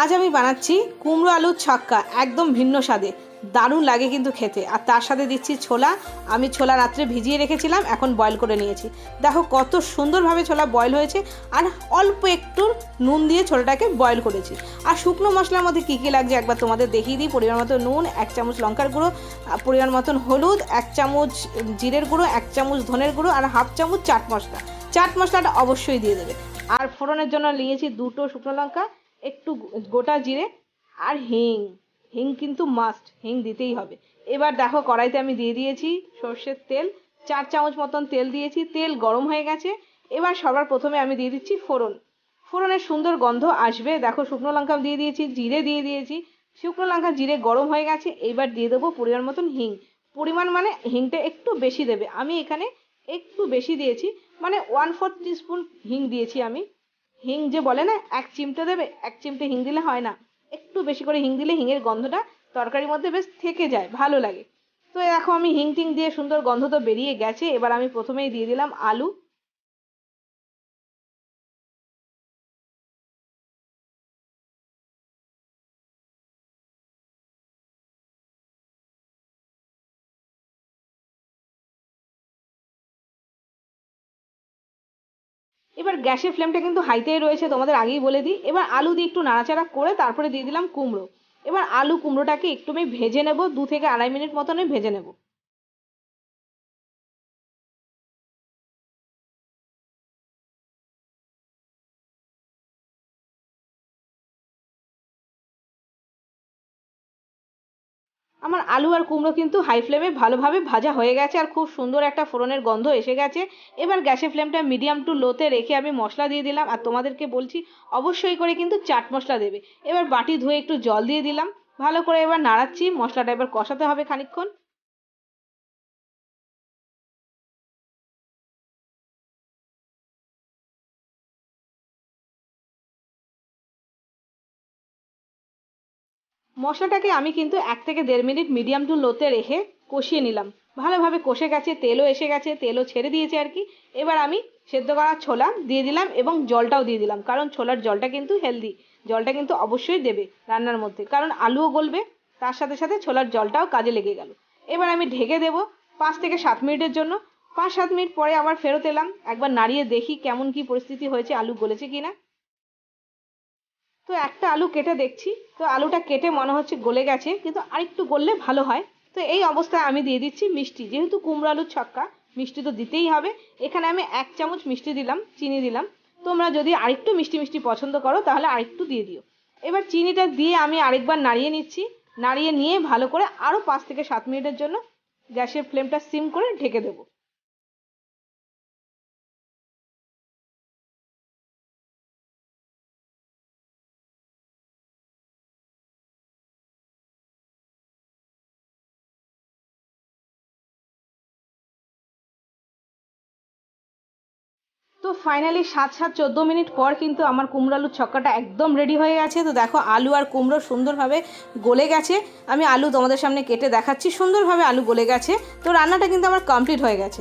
আজ আমি বানাচ্ছি কুমড়ো আলুর ছক্কা। একদম ভিন্ন স্বাদে, দারুণ লাগে কিন্তু খেতে। আর তার সাথে দিচ্ছি ছোলা। আমি ছোলা রাত্রে ভিজিয়ে রেখেছিলাম, এখন বয়েল করে নিয়েছি। দেখো কত সুন্দরভাবে ছোলা বয়েল হয়েছে। আর অল্প একটু নুন দিয়ে ছোলাটাকে বয়েল করেছি। আর শুকনো মশলার মধ্যে কী কী লাগছে একবার তোমাদের দেখিয়ে দিই। পরিমাণ মতো নুন, 1 চামচ লঙ্কার গুঁড়ো, পরিমাণ মতন হলুদ, 1 চামচ জিরের গুঁড়ো, 1 চামচ ধনের গুঁড়ো আর 1/2 চামচ চাট মশলা। চাট মশলাটা অবশ্যই দিয়ে দেবে। আর ফোড়নের জন্য নিয়েছি 2টো শুকনো লঙ্কা, একটু গোটা জিরে আর হিং। হিং কিন্তু মাস্ট, হিং দিতেই হবে। এবার দেখো কড়াইতে আমি দিয়ে দিয়েছি সর্ষের তেল, 4 চামচ মতন তেল দিয়েছি। তেল গরম হয়ে গেছে। এবার সবার প্রথমে আমি দিয়ে দিচ্ছি ফোড়ন। ফোড়নের সুন্দর গন্ধ আসবে। দেখো শুকনো লঙ্কা দিয়ে দিয়েছি, জিরে দিয়ে দিয়েছি। শুকনো লঙ্কা জিরে গরম হয়ে গেছে। এবার দিয়ে দেবো পরিমাণ মতন হিং। পরিমাণ মানে হিংটা একটু বেশি দেবে। আমি এখানে একটু বেশি দিয়েছি, মানে 1/4 টিস্পুন হিং দিয়েছি আমি। হিং যে বলে না 1 চিমটে দেবে, 1 চিমটে হিং দিলে হয় না, একটু বেশি করে হিং দিলে হিঙের গন্ধটা তরকারির মধ্যে বেশ থেকে যায়, ভালো লাগে। তো দেখো আমি হিং টিং দিয়ে সুন্দর গন্ধ তো বেরিয়ে গেছে। এবার আমি প্রথমেই দিয়ে দিলাম আলু। এবার গ্যাসের ফ্লেমটা কিন্তু হাইতেই রয়েছে, তোমাদের আগেই বলে দিই। এবার আলু দিয়ে একটু নাড়াচাড়া করে তারপরে দিয়ে দিলাম কুমড়ো। এবার আলু কুমড়োটাকে একটু আমি ভেজে নেব, 2 থেকে 2.5 মিনিট মতন আমি ভেজে নেব। আমার আলু আর কুমড়ো কিন্তু হাই ফ্লেমে ভালোভাবে ভাজা হয়ে গেছে আর খুব সুন্দর একটা ফোড়নের গন্ধ এসে গেছে। এবার গ্যাসের ফ্লেমটা মিডিয়াম টু লোতে রেখে আমি মশলা দিয়ে দিলাম। আর তোমাদেরকে বলছি অবশ্যই করে কিন্তু চাট মশলা দেবে। এবার বাটি ধুয়ে একটু জল দিয়ে দিলাম, ভালো করে এবার নাড়াচ্ছি। মশলাটা এবার কষাতে হবে খানিকক্ষণ। মশলাটাকে আমি কিন্তু 1 থেকে 1.5 মিনিট মিডিয়াম টু লোতে রেখে কষিয়ে নিলাম। ভালোভাবে কষে গেছে, তেলও এসে গেছে, তেলও ছেড়ে দিয়েছে আর কি। এবার আমি সেদ্ধ করা ছোলা দিয়ে দিলাম এবং জলটাও দিয়ে দিলাম, কারণ ছোলার জলটা কিন্তু হেলদি। জলটা কিন্তু অবশ্যই দেবে রান্নার মধ্যে, কারণ আলুও গলবে, তার সাথে সাথে ছোলার জলটাও কাজে লেগে গেল। এবার আমি ঢেকে দেবো 5 থেকে 7 মিনিটের জন্য। 5-7 মিনিট পরে আবার ফেরত এলাম, একবার নাড়িয়ে দেখি কেমন কি পরিস্থিতি হয়েছে, আলু গলেছে কিনা। তো একটা আলু কেটে দেখছি, তো আলুটা কেটে মনে হচ্ছে গলে গেছে, কিন্তু আরেকটু গললে ভালো হয়। তো এই অবস্থায় আমি দিয়ে দিচ্ছি মিষ্টি। যেহেতু কুমড়ো আলুর ছক্কা, মিষ্টি তো দিতেই হবে। এখানে আমি 1 চামচ মিষ্টি দিলাম, চিনি দিলাম। তোমরা যদি আরেকটু মিষ্টি মিষ্টি পছন্দ করো তাহলে আরেকটু দিয়ে দিও। এবার চিনিটা দিয়ে আমি আরেকবার নাড়িয়ে নিচ্ছি। নাড়িয়ে নিয়ে ভালো করে আরও 5 থেকে 7 মিনিটের জন্য গ্যাসের ফ্লেমটা সিম করে ঢেকে দেবো। তো ফাইনালি 7-14 মিনিট পর কিন্তু আমার কুমড়ো আলুর ছক্কাটা একদম রেডি হয়ে গেছে। তো দেখো আলু আর কুমড়ো সুন্দরভাবে গলে গেছে। আমি আলু তোমাদের সামনে কেটে দেখাচ্ছি, সুন্দরভাবে আলু গলে গেছে। তো রান্নাটা কিন্তু আমার কমপ্লিট হয়ে গেছে।